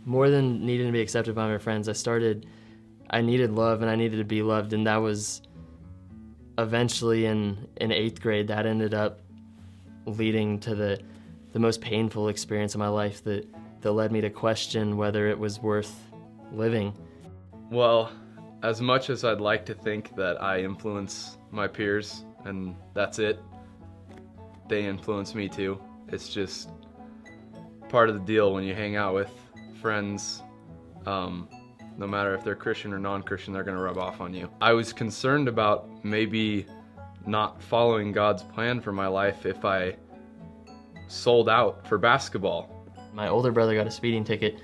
more than needing to be accepted by my friends, I needed love and I needed to be loved, and that was eventually in 8th grade, that ended up leading to the most painful experience of my life that led me to question whether it was worth living. Well, as much as I'd like to think that I influence my peers and that's it, they influence me too. It's just part of the deal when you hang out with friends. No matter if they're Christian or non-Christian, they're going to rub off on you. I was concerned about maybe not following God's plan for my life if I sold out for basketball. My older brother got a speeding ticket,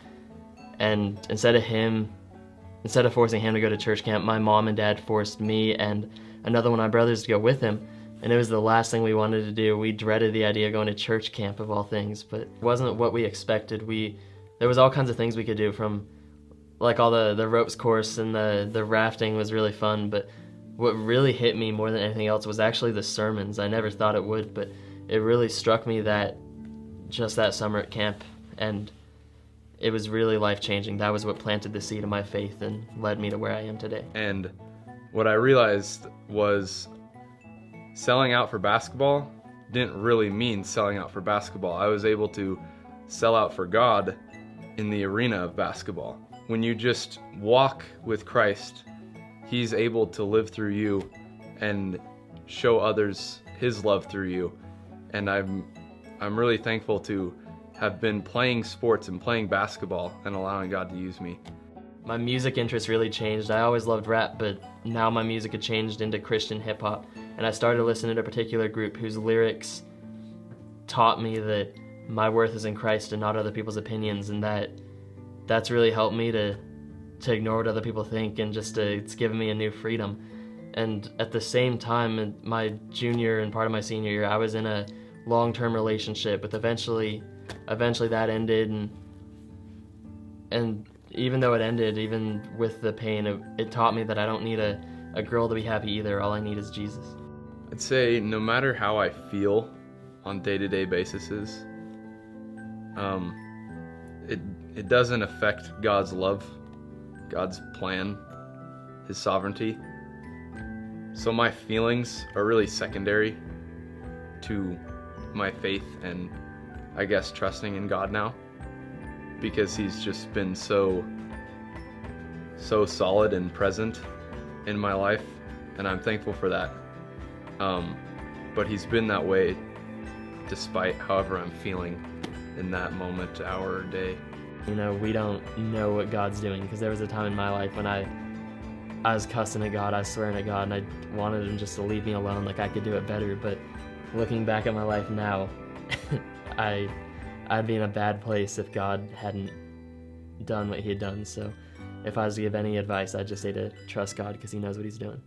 and instead of forcing him to go to church camp, my mom and dad forced me and another one of my brothers to go with him. And it was the last thing we wanted to do. We dreaded the idea of going to church camp of all things, but it wasn't what we expected. There was all kinds of things we could do, from like all the ropes course, and the rafting was really fun, but what really hit me more than anything else was actually the sermons. I never thought it would, but it really struck me that just that summer at camp, and it was really life-changing. That was what planted the seed of my faith and led me to where I am today. And what I realized was selling out for basketball didn't really mean selling out for basketball. I was able to sell out for God in the arena of basketball. When you just walk with Christ, He's able to live through you and show others His love through you. And I'm really thankful to have been playing sports and playing basketball and allowing God to use me. My music interest really changed. I always loved rap, but now my music had changed into Christian hip-hop, and I started listening to a particular group whose lyrics taught me that my worth is in Christ and not other people's opinions, and that's really helped me to ignore what other people think, and it's given me a new freedom. And at the same time, in my junior and part of my senior year, I was in a long-term relationship, but eventually that ended, and even though it ended, even with the pain, it taught me that I don't need a girl to be happy either. All I need is Jesus. I'd say no matter how I feel on day-to-day basis, it doesn't affect God's love, God's plan, His sovereignty. So my feelings are really secondary to my faith and, I guess, trusting in God now, because He's just been so solid and present in my life, and I'm thankful for that. But He's been that way despite however I'm feeling in that moment, hour, or day. You know, we don't know what God's doing, because there was a time in my life when I was cussing at God, I was swearing at God, and I wanted Him just to leave me alone, like I could do it better. But looking back at my life now, I'd be in a bad place if God hadn't done what He had done. So if I was to give any advice, I'd just say to trust God, because He knows what He's doing.